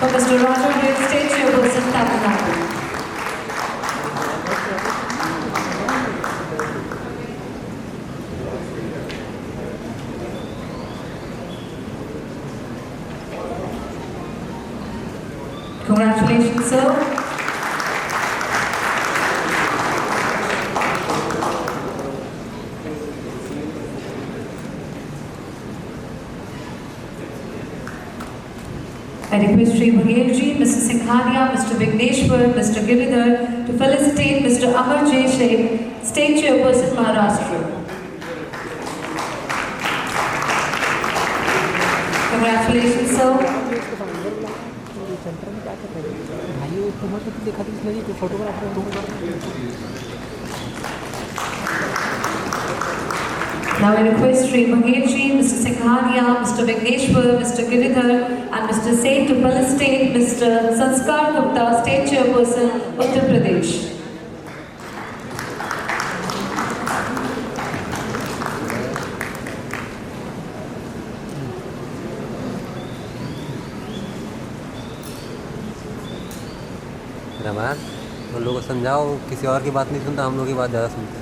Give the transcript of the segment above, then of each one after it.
for Mr. Raju Dev, State Chairperson, Tamil Nadu. Congratulations, sir. I request Shri Bhagel ji, Mr. Singhania, Mr. Vigneshwar, Mr. Giridhar to felicitate Mr. Amar J. Sheikh, State Chairperson, Maharashtra. Congratulations, sir. Now I request Shri Bhagel ji, Mr. Singhania, Mr. Vigneshwar, Mr. Giridhar and Mr. Seth to felicitate Mr. Sanskar Gupta, State Chairperson, Uttar Pradesh. Raman, उन लोगों को समझाओ, किसी और की बात नहीं सुनता, हम लोग की बात ज़्यादा सुनते हैं।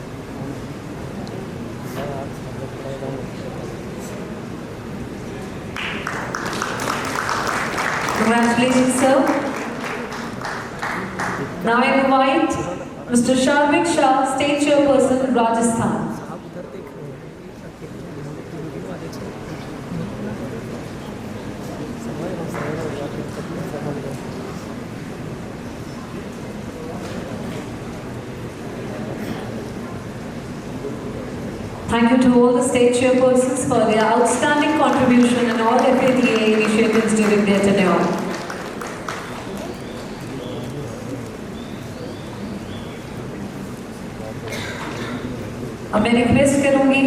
Congratulations, sir. Now I invite Mr. Sharvik Shah, State Chairperson, Rajasthan. Thank you to all the state chairpersons for their outstanding contribution and all FADA initiatives during their tenure. अब मैं रिक्वेस्ट करूंगी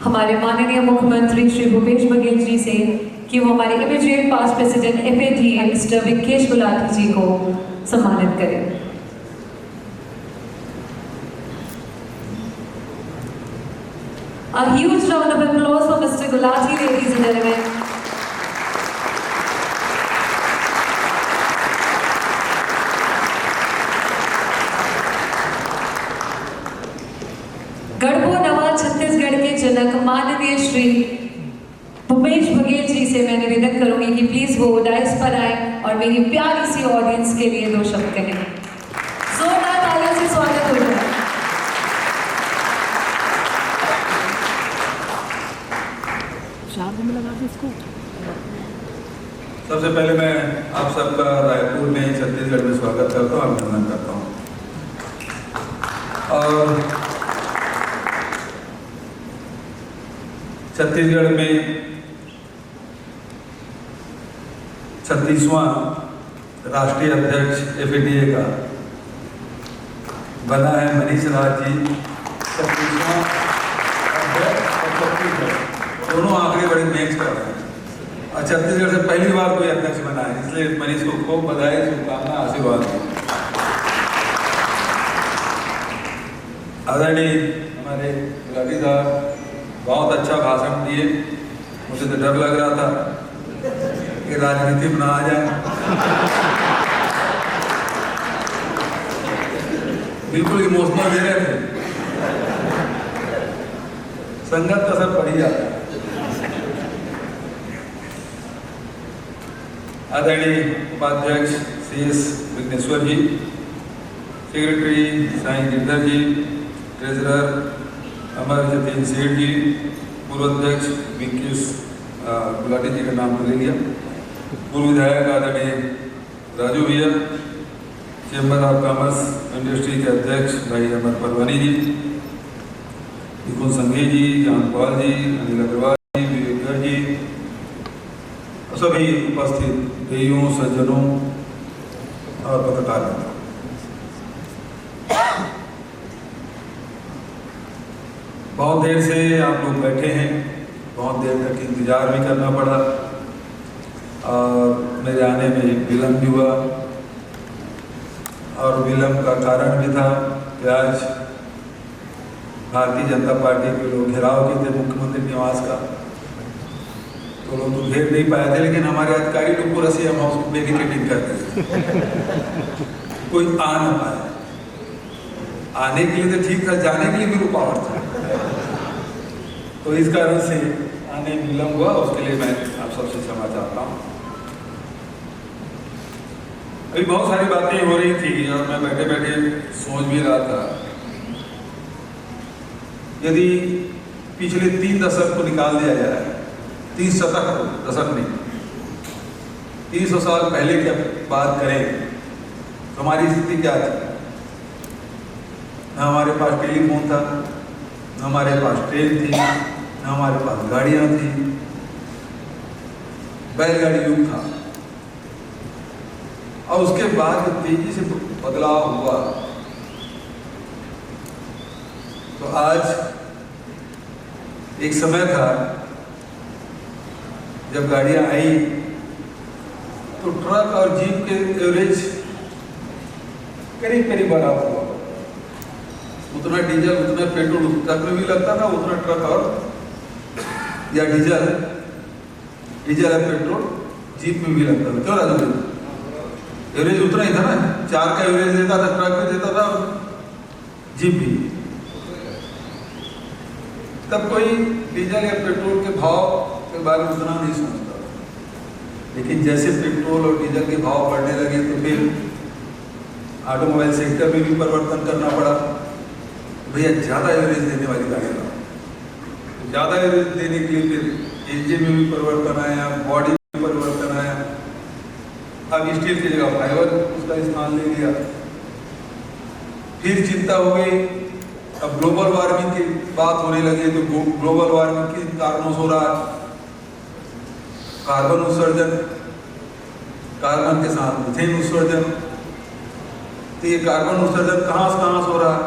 हमारे माननीय मुख्यमंत्री श्री भूपेश बघेल जी से कि वो हमारे immediate past president FADA mister Vikesh Gulati ji को सम्मानित करें। A huge round of applause for Mr. Gulati, ladies and gentlemen. गढ़बो नवा छत्तीसगढ़ के जनक माननीय श्री भूपेश बघेल जी से मैं निवेदन करूंगी कि प्लीज वो डाइस पर आए और मेरी प्यारी सी ऑडियंस के लिए दो शब्द कहें। जोरदार तालियों से स्वागत हो जाए। सबसे पहले मैं आप सबका रायपुर में छत्तीसगढ़ में स्वागत करता हूँ, अभिनंदन करता हूँ। और छत्तीसगढ़ में 36वां राष्ट्रीय अध्यक्ष FADA का बना है मनीष राज जी। 36वां अध्यक्ष और छत्तीसगढ़ दोनों आंकड़े बड़े मैच कर रहे हैं और छत्तीसगढ़ से पहली बार कोई अध्यक्ष बना है, इसलिए मनीष को खूब बधाई, शुभकामना, आशीर्वाद। आदरणीय हमारे गुलाटी साहब बहुत अच्छा भाषण दिए। मुझे तो डर लग रहा था कि राजनीति में ना आ जाए। बिल्कुल इमोशनल दे रहे थे, संगत का असर पड़ ही जाता है। आदरणीय उपाध्यक्ष CS विघ्नेश्वर जी, सेक्रेटरी साईं गिरधर जी, ट्रेजरर अमर जतीन सेठ जी, पूर्व अध्यक्ष विकेश गुलाटी जी का नाम तो ले लिया, पूर्व विधायक आदरणीय राजू भैया, चेंबर ऑफ कॉमर्स इंडस्ट्री के अध्यक्ष भाई अमर परवानी जी, निकुल संघी जी, जानपाल जी, अनिल अग्रवाल जी, विवेकर जी, सभी उपस्थित देवियों, सज्जनों और पत्रकार। बहुत देर से आप लोग बैठे हैं, बहुत देर तक इंतजार भी करना पड़ा और मेरे आने में विलम्ब भी हुआ और विलम्ब का कारण भी था कि आज भारतीय जनता पार्टी के लोग घेराव के थे मुख्यमंत्री निवास का, तो तो लोग तो घेर नहीं पाए थे, लेकिन हमारे अधिकारी लोग पूरा सीएम हाउस को बैरिकेडिंग कर दी, कोई आ ना पाए। आने के लिए तो ठीक था, जाने के लिए भी रुकावट था। तो इस कारण से आने में विलम्ब हुआ, उसके लिए मैं आप सबसे क्षमा चाहता हूँ। अभी बहुत सारी बातें हो रही थी और मैं बैठे बैठे सोच भी रहा था, यदि पिछले 3 दशक को निकाल दिया जाए, 30 शतक को, दशक नहीं, 300 साल पहले की बात करें तो हमारी स्थिति क्या थी? न हमारे पास टेलीफोन था, न हमारे पास ट्रेन थी, न हमारे पास गाड़ियां थी, बैलगाड़ी युग था। और उसके बाद तेजी से बदलाव हुआ, तो आज एक समय था जब गाड़ियां आई तो ट्रक और जीप के एवरेज करीब करीब बराबर हुआ। उतना डीजल उतना पेट्रोल ट्रक में भी लगता था, उतना ट्रक और या डीजल या पेट्रोल जीप में भी लगता था। क्यों राजू? एवरेज उतना ही था ना, 4 का एवरेज देता था, ट्रक भी देता था, जीप भी। तब कोई डीजल या पेट्रोल के भाव के बारे में उतना नहीं सोचता, लेकिन जैसे पेट्रोल और डीजल के भाव बढ़ने लगे तो फिर ऑटोमोबाइल सेक्टर में भी परिवर्तन करना पड़ा। भैया ज़्यादा एवरेज देने वाली गाड़ियाँ लाओ, तो ज़्यादा एवरेज देने के लिए फिर इंजन में भी परिवर्तन आया, बॉडी में परिवर्तन आया। अब स्टील की जगह फाइबर उसका स्थान ले लिया। फिर चिंता हो गई, अब ग्लोबल वार्मिंग की बात होने लगी, तो ग्लोबल वार्मिंग के कारणों से हो रहा है कार्बन उत्सर्जन, कार्बन के साथ मीथेन उत्सर्जन। तो ये कार्बन उत्सर्जन कहाँ से हो रहा है?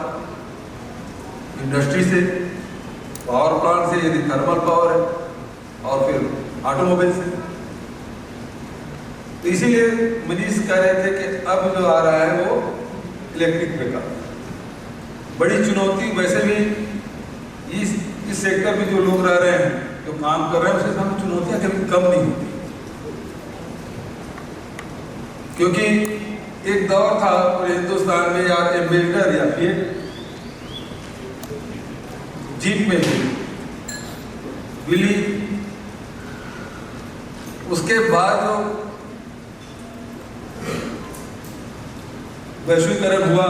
इंडस्ट्री से, पावर प्लांट से यदि थर्मल पावर है, और फिर ऑटोमोबाइल से। तो इसीलिए मनीष कह रहे थे कि अब जो आ रहा है वो इलेक्ट्रिक व्हीकल। बड़ी चुनौती वैसे भी इस सेक्टर में जो लोग रह रहे हैं, जो काम कर रहे हैं, उसके सामने चुनौतियां कभी कम नहीं होती। क्योंकि एक दौर था पूरे हिंदुस्तान में, या एम्बेसडर या फिर जीप में भी विली। उसके बाद जो वैश्वीकरण हुआ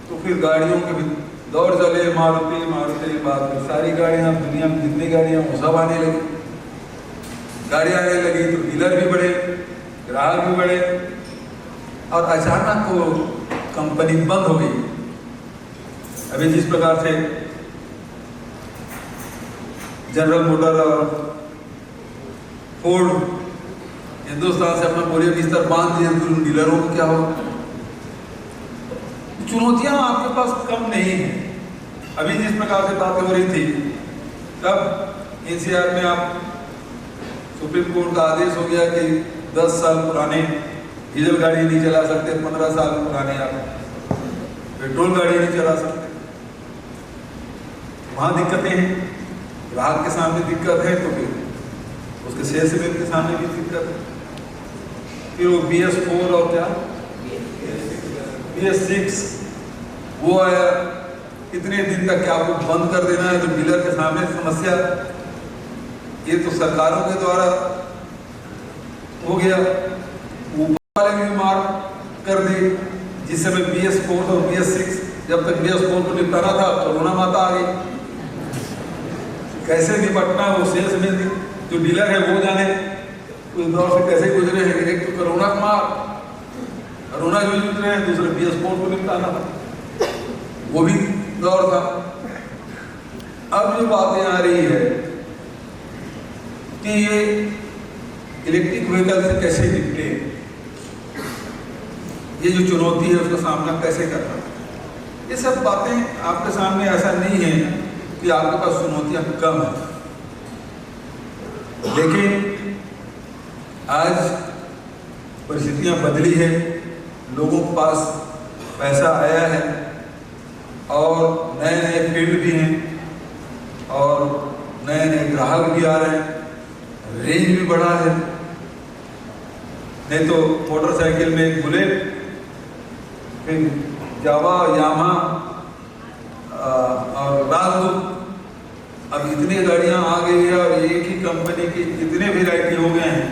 तो फिर गाड़ियों के भी दौड़ चले, मारुति बाद में सारी गाड़ियां, दुनिया में जितनी गाड़ियां वो सब आने लगी। गाड़ियां आने लगी तो डीलर भी बढ़े, ग्राहक भी बढ़े, और अचानक वो कंपनी बंद हो गई। अभी जिस प्रकार से जनरल मोटर और फोर्ड हिंदुस्तान से अपना बोरिया बिस्तर बांध दिए, तो डीलरों को क्या हो? चुनौतियां आपके पास कम नहीं है। अभी जिस प्रकार से बातें हो रही थी, तब एनसीआर में आप सुप्रीम कोर्ट का आदेश हो गया कि 10 साल पुराने डीजल गाड़ी नहीं चला सकते, 15 साल पुराने आप पेट्रोल गाड़ी नहीं चला सकते। वहाँ दिक्कतें हैं, ग्राहक के सामने दिक्कत है, तो फिर उसके सेल्समैन के सामने भी दिक्कत है। फिर वो BS4 और क्या BS6 वो आया। कितने दिन तक क्या आपको बंद कर देना है? तो डीलर के सामने समस्या। ये तो सरकारों के द्वारा हो गया, ऊपर वाले भी मार कर दी। जिस समय BS4 और BS6, जब तक BS4 को निपटाना था, कोरोना माता आ गई। कैसे निपटना वो सेल्स में जो डीलर है वो जाने उस दौर से कैसे गुजरे हैं। एक तो कोरोना का मार, कोरोना जो जूझ रहे हैं, दूसरे BS4 को निपटाना था, वो भी दौर था। अब जो बातें आ रही है कि ये इलेक्ट्रिक व्हीकल से कैसे निपटे, ये जो चुनौती है उसका सामना कैसे करना, ये सब बातें आपके सामने। ऐसा नहीं है कि आपके पास चुनौतियां कम है, लेकिन आज परिस्थितियां बदली है, लोगों के पास पैसा आया है और नए नए फील्ड भी हैं और नए नए ग्राहक भी आ रहे हैं, रेंज भी बढ़ा है। नहीं तो मोटरसाइकिल में बुलेट, फिर जावा, यामा और राजदूत, अब इतनी गाड़ियां आ गई है और एक ही कंपनी की इतने वेराइटी हो गए हैं,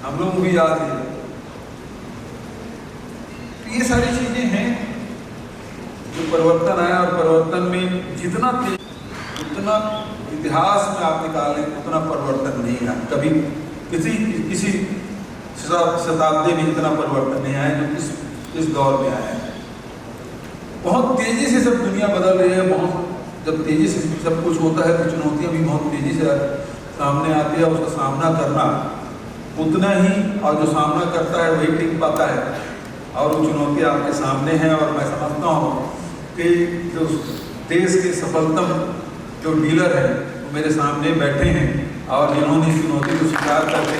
हम लोग भी याद है। तो ये सारी चीजें हैं जो परिवर्तन आया, और परिवर्तन में जितना उतना इतिहास में आप निकालें उतना परिवर्तन नहीं आया। कभी किसी शताब्दी में इतना परिवर्तन नहीं आया जो इस दौर में आया है। बहुत तेजी से सब दुनिया बदल रही है। बहुत जब तेजी से सब कुछ होता है तो चुनौतियां भी बहुत तेजी से सामने आती है। उसका सामना करना उतना ही, और जो सामना करता है वही टिक पाता है। और वो चुनौतियां आपके सामने हैं, और मैं समझता हूँ कि जो देश के सफलतम जो डीलर हैं वो मेरे सामने बैठे हैं, और जिन्होंने इस चुनौती को स्वीकार करके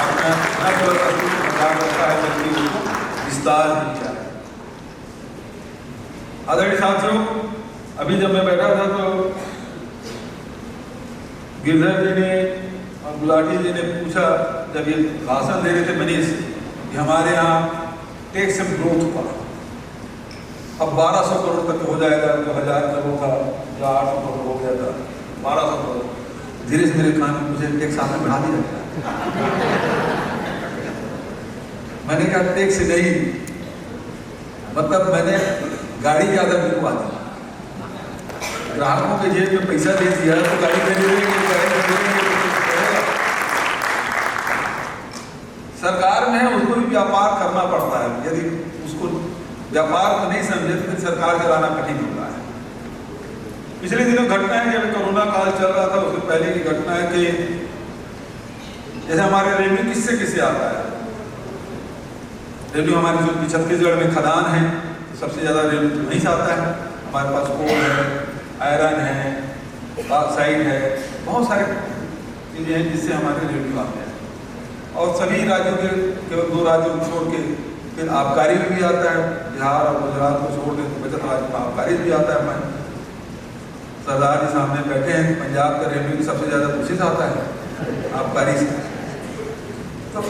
अपना रखा है, बल्कि उसको विस्तार भी किया है। आदरणीय साथियों, अभी जब मैं बैठा था तो गिरधर जी ने और गुलाटी जी ने पूछा, जब ये भाषण दे रहे थे मनीष, कि हमारे यहाँ टैक्स ग्रोथ हुआ, अब 1200 करोड़ तक हो जाएगा, जो 1000 करोड़ था या 800 करोड़ हो गया था, 1200 करोड़। धीरे से मेरे कान में मुझे टैक्स आपने बढ़ा दिया। मैंने कहा टैक्स नहीं, मतलब मैंने गाड़ी ज़्यादा बिकवा दी, ग्राहकों के जेब में पैसा दे दिया तो गाड़ी खरीदेंगे। सरकार में है, उसको भी व्यापार करना पड़ता है। यदि उसको व्यापार को नहीं समझे तो फिर सरकार चलाना कठिन होता है। पिछले दिनों घटना है, जब कोरोना काल चल रहा था उससे पहले की घटना है कि जैसे हमारे रेवेन्यू किससे आता है। रेवेन्यू हमारे जो छत्तीसगढ़ में खदान है तो सबसे ज़्यादा रेवेन्यू वहीं से आता है। हमारे पास कोल है, आयरन है, बॉक्साइट है, बहुत सारे चीज़ें हैं जिससे हमारे रेवेन्यू आते हैं। और सभी राज्यों के केवल 2 राज्यों को छोड़ के फिर आबकारी भी आता है। बिहार और गुजरात को छोड़ के बचत राज्य में आबकारी भी आता है। मैं सरदार जी सामने बैठे हैं, पंजाब का रेवेन्यू सबसे ज़्यादा उसी से आता है, आबकारी से। तो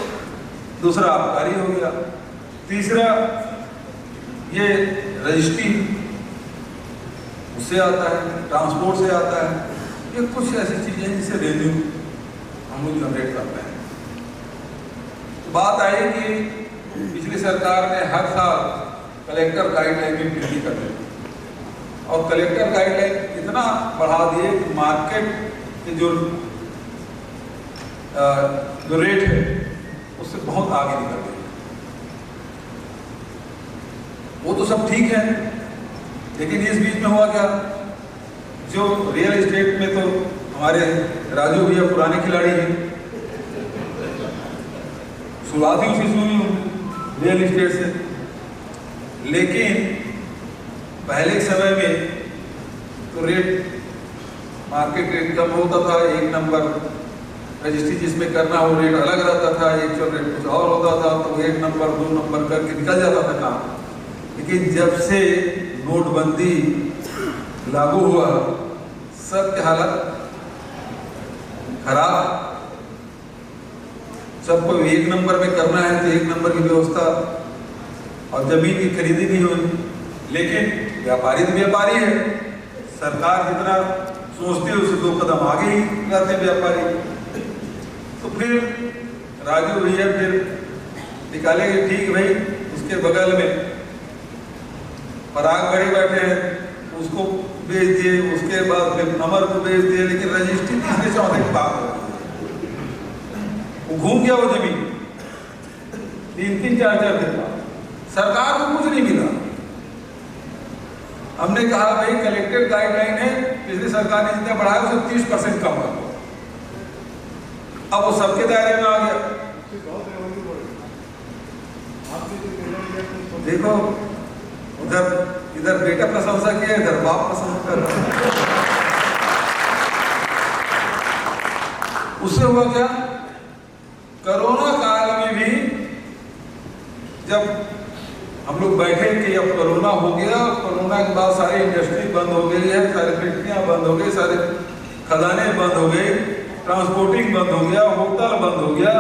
दूसरा आबकारी हो गया। तीसरा ये रजिस्ट्री उससे आता है, ट्रांसपोर्ट से आता है। ये कुछ ऐसी चीज़ें हैं जिससे रेवेन्यू हम लोग जनरेट करते हैं। तो बात आई कि पिछली सरकार ने हर साल कलेक्टर गाइडलाइन में वृद्धि कर दी, और कलेक्टर गाइडलाइन इतना बढ़ा दिए कि मार्केट के जो रेट है उससे बहुत आगे निकल गए। वो तो सब ठीक है, लेकिन इस बीच में हुआ क्या, जो रियल एस्टेट में तो हमारे राजू भैया पुराने खिलाड़ी हैं, शुरुआत ही उसी से हुई रियल एस्टेट से। लेकिन पहले के समय में तो रेट, मार्केट रेट कम होता था, 1 नंबर रजिस्ट्री जिसमें करना वो रेट अलग रहता था, एक्चुअल रेट कुछ और होता था, तो 1 नंबर 2 नंबर करके निकल जाता था काम। लेकिन जब से नोटबंदी लागू हुआ, सबके हालत खराब। सबको 1 नंबर में करना है तो 1 नंबर की व्यवस्था, और जमीन की खरीदी नहीं हुई। लेकिन व्यापारी तो व्यापारी है, सरकार जितना सोचती है उससे 2 कदम आगे ही जाते हैं व्यापारी। तो फिर राजू भैया फिर निकाले कि ठीक भाई, उसके बगल में पराग बड़े बैठे हैं, उसको बेच दिए, उसके बाद फिर अमर को बेच दिए। लेकिन रजिस्ट्री तीसरे चौथे की बात हो, वो घूम गया वो जमीन 3-3, 4-4 दिन बाद, सरकार को कुछ नहीं मिला। हमने कहा भाई कलेक्टेड गाइडलाइन है, पिछली सरकार ने जितना बढ़ाया उसे 30% कम कर दो। अब वो सबके दायरे में आ गया। देखो इधर बेटा प्रशंसा किया, इधर बाप प्रशंसा कर रहा है। उससे हुआ क्या, कोरोना काल में भी जब हम लोग बैठे कि अब कोरोना हो गया, कोरोना के बाद सारी इंडस्ट्री बंद हो गई है, सारी फैक्ट्रियां बंद हो गई, सारे खदानें बंद हो गई, ट्रांसपोर्टिंग बंद हो गया, होटल बंद हो गया,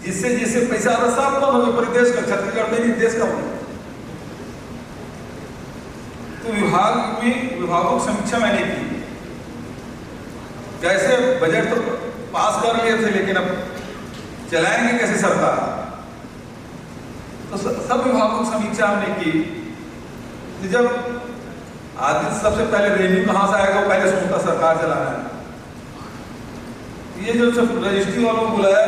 जिससे जिससे पैसा आता सब बंद हो गया पूरे देश का, छत्तीसगढ़ में नहीं देश का हो गया। तो विभागों की समीक्षा मैंने की, कैसे बजट तो पास कर लिए थे लेकिन अब चलाएंगे कैसे सरकार, तो सब विभागों की समीक्षा हमने की। तो जब आदमी सबसे पहले रेवेन्यू कहाँ से आएगा वो पहले सोचता सरकार चलाना है। ये जो सब रजिस्ट्री वालों को बुलाया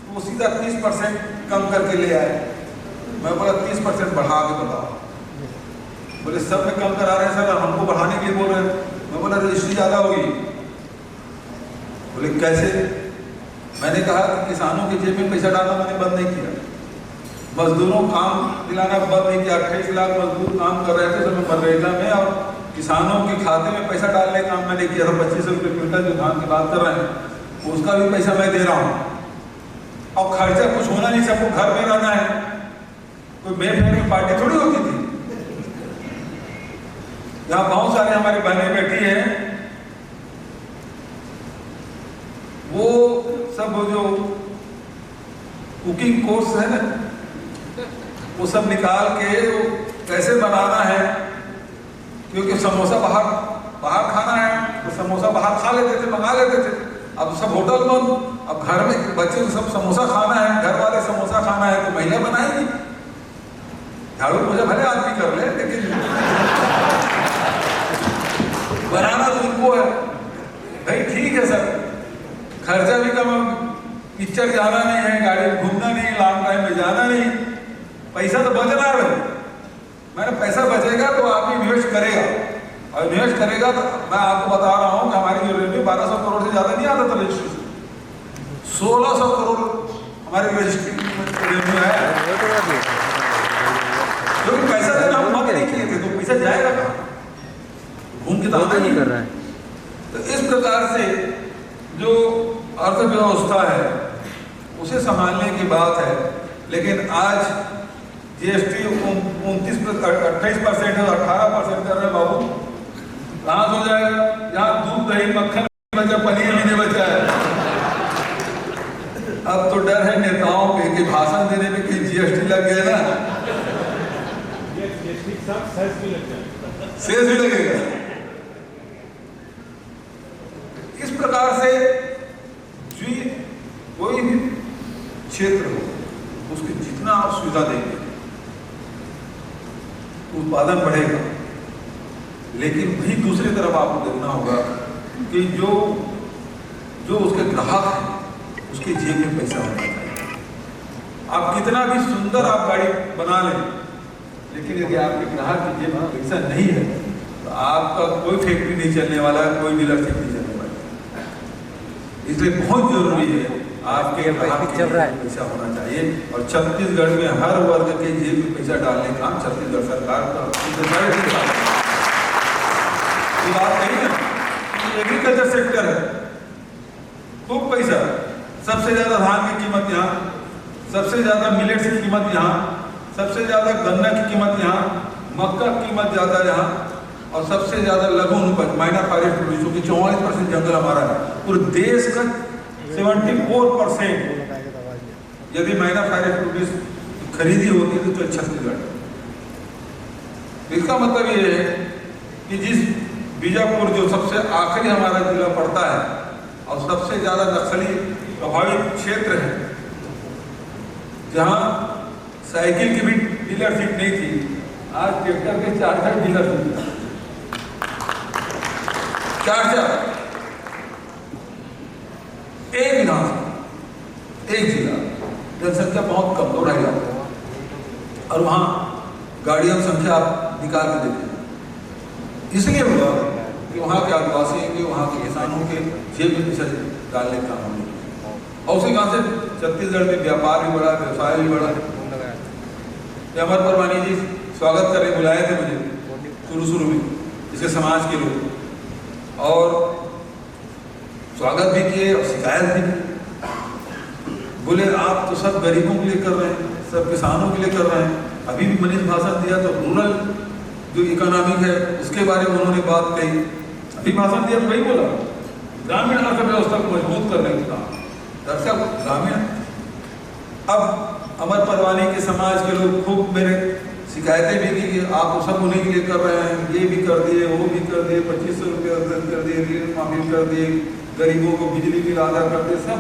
वो सीधा 30% कम करके ले आए। मैं बोला 30% बढ़ा के बताओ, बोले सब में कम करा रहे हैं सर, हमको बढ़ाने के लिए बोल रहे हैं। मैं बोला रजिस्ट्री ज़्यादा होगी, बोले कैसे। मैंने कहा कि किसानों के जेब में पैसा डालना मैंने बंद नहीं किया, मजदूरों को काम दिलाना बंद नहीं किया। 28 लाख मजदूर काम कर रहे थे सब मनरेगा में, और किसानों के खाते में पैसा डालने का काम मैंने किया था। 2500 रुपये क्विंटल जो धान की बात कर रहे हैं उसका भी पैसा मैं दे रहा हूँ। और खर्चा कुछ होना नहीं, सबको घर में रहना है, कोई मेफेयर में पार्टी थोड़ी होती थी। यहाँ बहुत सारे हमारी बहनें बैठी हैं, वो सब जो कुकिंग कोर्स है ना वो सब निकाल के वो कैसे बनाना है, क्योंकि समोसा बाहर खाना है तो समोसा बाहर खा लेते थे, मंगा लेते थे। अब सब होटल बंद, अब घर में बच्चे को सब समोसा खाना है, घर वाले समोसा खाना है तो महिला बनाएगी। झाड़ू पोछा भले आदमी कर ले लेकिन बनाना तो उनको है। भाई ठीक है सर, खर्चा भी कम, पिक्चर जाना नहीं है, गाड़ी में घूमना नहीं, लॉन्ग टाइम में जाना नहीं, पैसा तो बच रहा है। मैंने पैसा बचेगा तो आदमी इन्वेस्ट करेगा, और इन्वेस्ट करेगा तो मैं आपको बता रहा हूँ कि हमारी जो रेवेन्यू 1200 करोड़ से ज़्यादा नहीं आता था रजिस्ट्री से, 1600 करोड़ हमारी रजिस्ट्री रेवेन्यू है। क्योंकि पैसा देना हम बंद नहीं किए थे तो पैसा जाएगा कहाँ, घूम के तो नहीं कर रहा है। तो इस प्रकार से जो अर्थव्यवस्था है उसे संभालने की बात है। लेकिन आज जीएसटी 28% है, 18% कर रहे हैं बाबू, कहाँ हो जाएगा। यहाँ दूध दही मक्खन बचा, पनीर भी नहीं बचा है। अब तो डर है नेताओं के कि भाषण देने में कि जीएसटी लग गया ना, सेस भी लगेगा। इस प्रकार से कोई भी क्षेत्र हो उसकी जितना आप सुविधा देंगे उत्पादन बढ़ेगा, लेकिन वही दूसरी तरफ आपको देखना होगा कि जो उसके ग्राहक हैं उसके जेब में पैसा होना चाहिए। आप कितना भी सुंदर आप गाड़ी बना लें, लेकिन यदि आपके ग्राहक की जेब में पैसा नहीं है तो आपका कोई फैक्ट्री नहीं चलने वाला, कोई डीलरशिप नहीं चलने वाला। इसलिए बहुत जरूरी है आपके चल रहा है पैसा होना चाहिए। और छत्तीसगढ़ में हर वर्ग के जेब में पैसा डालने का काम छत्तीसगढ़ सरकार का बात नहीं है। एग्रीकल्चर सेक्टर है, खूब पैसा, सबसे ज्यादा धान की कीमत यहाँ, सबसे ज्यादा मिलेट्स की कीमत यहाँ, सबसे ज्यादा गन्ना की कीमत यहाँ, मक्का की कीमत ज्यादा यहाँ, और सबसे ज्यादा लघु उपज माइनर फॉरेस्ट प्रोड्यूस की 44% जंगल हमारा है। पूरे देश का 74% यदि माइनर फॉरेस्ट प्रोड्यूस खरीदी होती है तो छत्तीसगढ़। इसका मतलब ये है कि जिस बीजापुर जो सबसे आखिरी हमारा जिला पड़ता है और सबसे ज्यादा नक्सली प्रभावित क्षेत्र है, जहां साइकिल की भी डीलरशिप नहीं थी, आज ट्रैक्टर के 4 डीलरशिप, 4 एक विधानसभा, एक जिला, जनसंख्या बहुत कम, 2-2.5 लाख, और वहाँ गाड़ियों की संख्या आप निकाल के देखें। इसलिए हुआ कि वहाँ के आदिवासी के, वहाँ के किसानों के जेब में पैसा डालने का काम होगा, और उसी कारण से छत्तीसगढ़ में व्यापार भी बढ़ा, व्यवसाय भी बढ़ा। अमर परवानी जी स्वागत करने बुलाए थे मुझे शुरू में इसके समाज के लोग, और स्वागत भी किए और शिकायत भी की। बोले आप तो सब गरीबों के लिए कर रहे हैं, सब किसानों के लिए कर रहे हैं। अभी भी मनीष भाषण दिया तो रूरल जो इकोनॉमिक है उसके बारे में उन्होंने बात कही। अभी भाषण दिया तो वही बोला ग्रामीण अर्थव्यवस्था को मजबूत करने का काम। दरअसल ग्रामीण, अब अमर परवानी के समाज के लोग खूब मेरे शिकायतें भी की कि आप सब उन्हीं के लिए कर रहे हैं, ये भी कर दिए, वो भी कर दिए, 2500 रुपये अर्जन कर दिए, ऋण माफी कर दिए, गरीबों को बिजली बिल आधा कर दिए, सब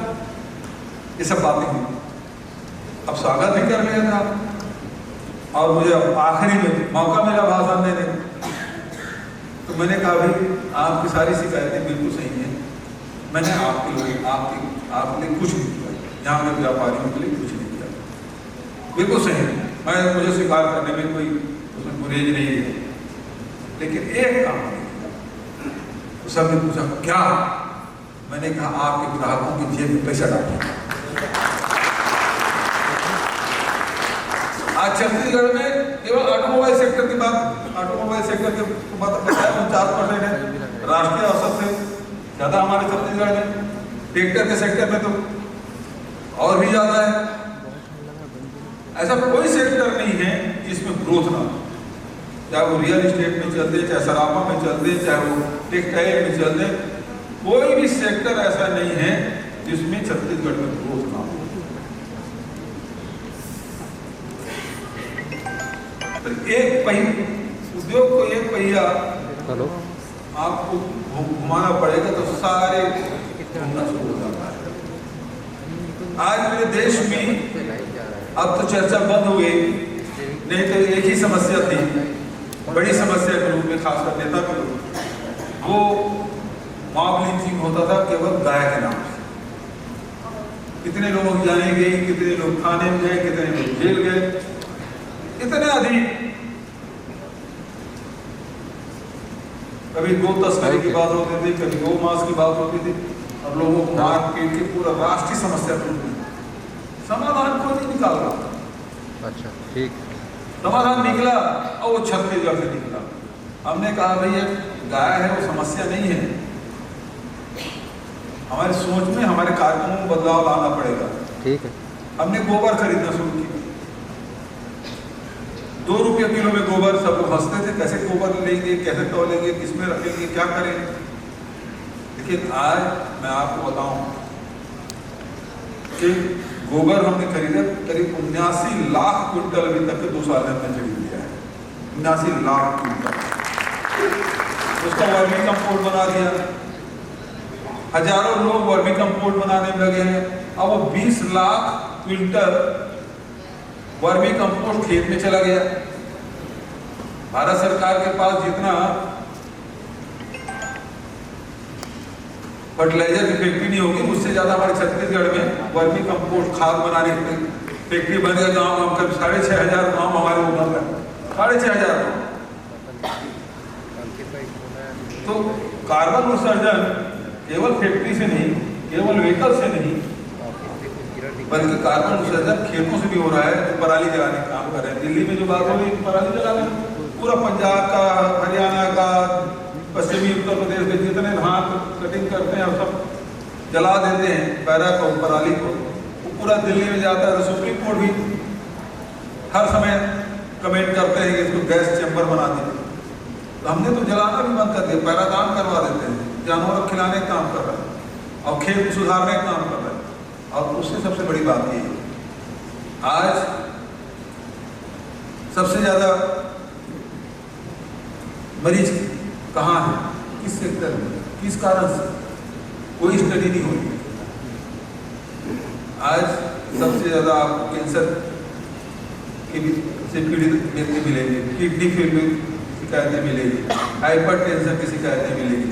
ये सब बातें हुई। अब स्वागत भी कर लिया था और मुझे आखिरी में मौका मिला भाषण देने का, तो मैंने कहा भाई आपकी सारी शिकायतें बिल्कुल सही हैं, मैंने आपके लिए कुछ नहीं किया, यहाँ मैं व्यापारियों के लिए कुछ नहीं किया, बिल्कुल सही है, मैं मुझे स्वीकार करने में कोई उसमें गुरेज नहीं है, लेकिन एक काम नहीं किया। तो सबने पूछा क्या? मैंने कहा आपके ग्राहकों की जेब में पैसा डालिए। आज छत्तीसगढ़ में केवल ऑटोमोबाइल सेक्टर की बात, ऑटोमोबाइल सेक्टर की बात बताया 49% है, राष्ट्रीय औसत से ज्यादा हमारे छत्तीसगढ़ में। ट्रैक्टर के सेक्टर में तो और भी ज्यादा है। ऐसा कोई सेक्टर नहीं है जिसमें ग्रोथ ना हो, चाहे वो रियल एस्टेट में चलते, चाहे सराफा में चलते, चाहे वो टेक्सटाइल में चलते, कोई भी सेक्टर ऐसा नहीं है जिसमें छत्तीसगढ़ में ग्रोथ ना हो। तो एक पहिया उद्योग को एक पहिया आपको घुमाना पड़ेगा तो सारे घूमना शुरू हो जाता है। आज पूरे देश में अब तो चर्चा बंद हो गई, नहीं तो एक ही समस्या थी, बड़ी समस्या के रूप में, खासकर नेता के रूप में, वो मॉब लिंचिंग होता था केवल गाय के नाम से। कितने लोगों की जाने गई, कितने लोग थाने में गए, कितने लोग जेल गए, इतने अधिक। कभी गो तस्करी की बात होती थी, कभी गौ मांस की बात होती थी, और लोगों को मार पीट के पूरा राष्ट्रीय समस्या बन गई। समाधान कोई नहीं निकाल रहा। अच्छा, ठीक। समाधान निकला और वो छत्तीसगढ़ से निकला। हमने कहा भैया गाय है वो समस्या नहीं है, हमारी सोच में, हमारे कार्यक्रमों में बदलाव लाना पड़ेगा। ठीक है। हमने गोबर खरीदना शुरू किया। 2 रुपये किलो में गोबर, सब लोग हंसते थे, कैसे गोबर लेंगे, कैसे तौलेंगे, किसमें रखेंगे, क्या करेंगे। लेकिन आज मैं आपको बताऊं कि गोबर हमने खरीदा करीब 79 लाख क्विंटल, अभी तक के 2 साल में हमने खरीद लिया है। 79 लाख क्विंटल उसका वर्मी कंपोस्ट बना दिया। हजारों लोग वर्मी कंपोस्ट बनाने में लगे हैं। अब वो 20 लाख क्विंटल वर्मी कंपोस्ट खेत में चला गया। भारत सरकार के पास जितना फर्टिलाइजर की फैक्ट्री नहीं होगी, उससे ज्यादा हमारे छत्तीसगढ़ में वर्मी कंपोस्ट खाद बनाने की फैक्ट्री बन गया। गाँव गाँव का 6500 गाँव हमारे वो बन रहे, 6500 गाँव। तो कार्बन उत्सर्जन केवल फैक्ट्री से नहीं, केवल व्हीकल से नहीं, बल्कि कार्बन उत्सर्जन खेतों से भी हो रहा है। तो पराली जलाने का काम कर रहे हैं। दिल्ली में जो बात हो रही है पराली जलाने, पूरा पंजाब का, हरियाणा का, पश्चिमी उत्तर प्रदेश के जितने धान कटिंग करते हैं सब जला देते हैं, पैरा को, पराली को। वो पूरा दिल्ली में जाता है। तो सुप्रीम कोर्ट भी हर समय कमेंट करते हैं कि इसको गैस चैम्बर बना दीजिए। तो हमने तो जलाना भी बंद कर दिया, पैरादान करवा देते हैं, जानवरों को खिलाने का काम कर रहे हैं और खेत को सुधारने का काम कर रहे हैं। और उससे सबसे बड़ी बात ये है, आज सबसे ज्यादा मरीज कहाँ है, किस सेक्टर में, किस कारण से, कोई स्टडी नहीं हुई। आज सबसे ज्यादा आपको कैंसर से पीड़ित व्यक्ति मिलेंगे, किडनी फेल की शिकायतें मिलेगी, हाइपर टेंशन की शिकायतें मिलेगी,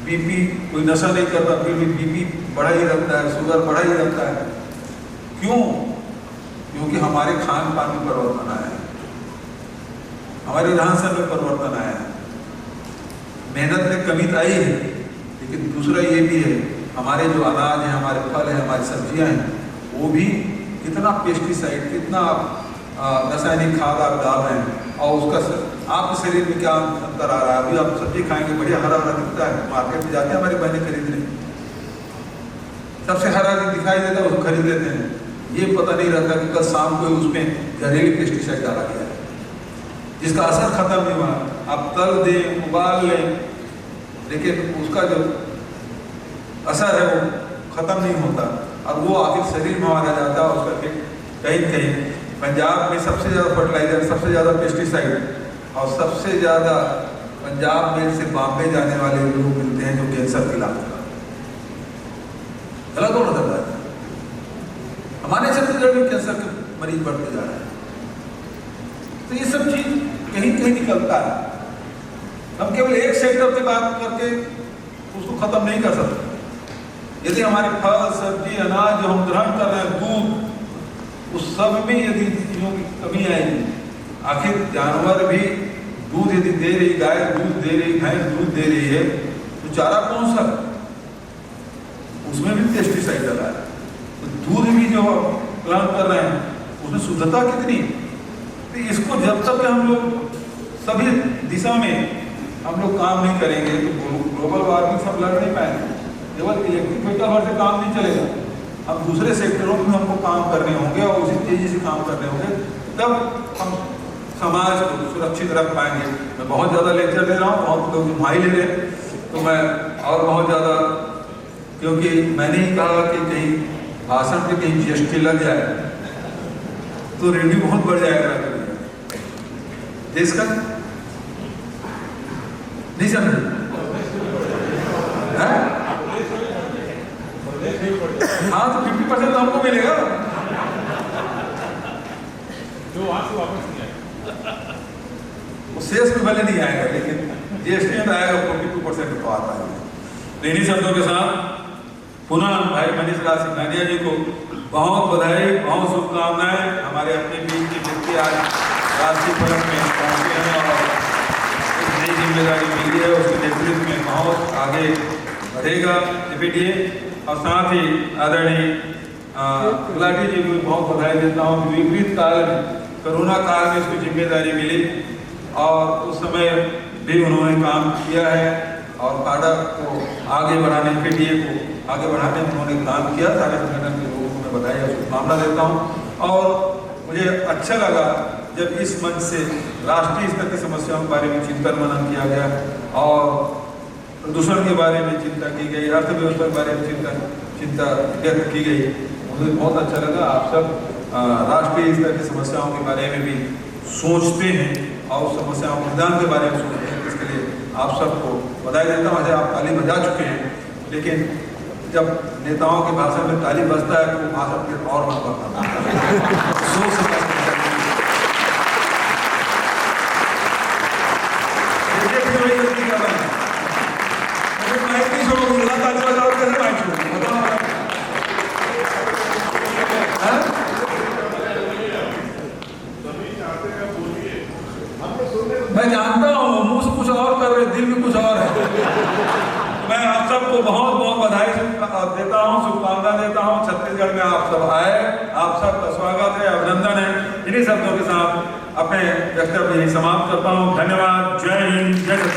बीपी, कोई नशा नहीं करता फिर भी बीपी बढ़ा ही रहता है, शुगर बढ़ा ही रहता है। क्यों? क्योंकि हमारे खान पान में परिवर्तन आया है, हमारे रहन सहन में परिवर्तन आया है। मेहनत में कमी आई है, लेकिन दूसरा ये भी है, हमारे जो अनाज है, हमारे फल है, हमारी सब्जियां हैं, वो भी कितना पेस्टिसाइड, कितना रासायनिक खाद आप डाल रहे हैं, और उसका आपके शरीर में क्या अंतर आ रहा है। अभी आप सब्जी खाएंगे, बढ़िया हरा हरा दिखता है, मार्केट में जाते हैं हमारी बहनें खरीदने, सबसे हरा दिखाई देता है, उसको खरीद लेते हैं। ये पता नहीं रहता कि कल शाम को उसमें जहरीली पेस्टिसाइड डाला गया है, जिसका असर खत्म नहीं हुआ। आप तल दें, उबाल लें, लेकिन उसका जो असर है वो ख़त्म नहीं होता और वो आखिर शरीर में मारा जाता है। उसका फिर कहीं कहीं पंजाब में सबसे ज़्यादा फर्टिलाइजर, सबसे ज़्यादा पेस्टिसाइड और सबसे ज़्यादा पंजाब में से बॉम्बे जाने वाले लोग मिलते हैं जो कैंसर के इलाज का गलत हो नजर आता है। हमारे छत्तीसगढ़ में कैंसर के मरीज बढ़ते जा रहे हैं। तो ये सब चीज कहीं कहीं निकलता है। हम केवल एक सेक्टर की बात करके उसको खत्म नहीं कर सकते। यदि हमारे फल, सब्जी, अनाज जो हम ग्रहण कर रहे हैं, दूध, उस सब में यदि चीजों की कमी आएगी, आखिर जानवर भी दूध यदि दे रही, गाय दूध दे रही, भैंस दूध दे रही है, तो चारा कौन सा? उसमें भी पेस्टिसाइड डला है। तो दूध भी जो ग्रहण कर रहे हैं उसमें शुद्धता कितनी? तो इसको जब तक हम लोग सभी दिशा में हम लोग काम नहीं करेंगे तो ग्लोबल वार्मिंग सब लड़ नहीं पाएंगे। केवल इलेक्ट्रिक व्हीकल से काम नहीं चलेगा, अब दूसरे सेक्टरों में हमको काम करने होंगे और उसी तेजी से काम करने होंगे, तब हम समाज को सुरक्षित रख पाएंगे। मैं बहुत ज़्यादा लेक्चर दे रहा हूँ, बहुत लोग माई ले रहे हैं, तो मैं और बहुत ज़्यादा, क्योंकि मैंने ही कहा कि कहीं भाषण पे कहीं GST लग जाए तो रेवेन्यू बहुत बढ़ जाएगा देश का। नहीं समझे? हाँ, तो 50% तो हमको मिलेगा जो वहां से वापस नहीं आएगा। वो शेष में भले नहीं आएगा, लेकिन GST में आएगा 42% तो आता है। इन्हीं शब्दों के साथ पुनः भाई मनीष राज सिंघानिया जी को बहुत बधाई, बहुत शुभकामनाएं। हमारे अपने बीच के व्यक्ति आज राष्ट्रीय फलक में पहुंचे हैं और एक नई जिम्मेदारी मिली है, उसके नेतृत्व में बहुत आगे बढ़ेगा APDA। और साथ ही आदरणीय गुलाटी जी को बहुत बधाई देता हूँ कि विपरीत काल में, कोरोना काल में इसको जिम्मेदारी मिली और उस समय भी उन्होंने काम किया है और काडा को आगे बढ़ाने, APDA को आगे बढ़ाने में उन्होंने काम किया। सारे संगठन के लोगों को मैं बधाई और शुभकामना देता हूँ। और मुझे अच्छा लगा जब इस मंच से राष्ट्रीय स्तर की समस्याओं के बारे में चिंतन मनन किया गया और प्रदूषण के बारे में चिंता की गई, अर्थव्यवस्था के बारे में चिंता व्यक्त की गई। मुझे बहुत अच्छा लगा। आप सब राष्ट्रीय स्तर की समस्याओं के बारे में भी सोचते हैं और समस्याओं के निदान के बारे में सोचते हैं, इसके लिए आप सबको बधाई देता हूँ। आप ताली बजा चुके हैं, लेकिन जब नेताओं के भाषण में ताली बजता है तो वो भाषण फिर और मन करता है। सोच समझ मैं जानता हूँ मुंह से कुछ और कर रहे, दिल में कुछ और है। मैं आप सबको बहुत बहुत बधाई देता हूँ, शुभकामना देता हूँ। छत्तीसगढ़ में आप सब आए, आप सबका स्वागत है, अभिनंदन है। इन्हीं शब्दों के साथ अपने वक्तव्य यही समाप्त करता हूँ। धन्यवाद। जय हिंद, जय छत्तीसगढ़।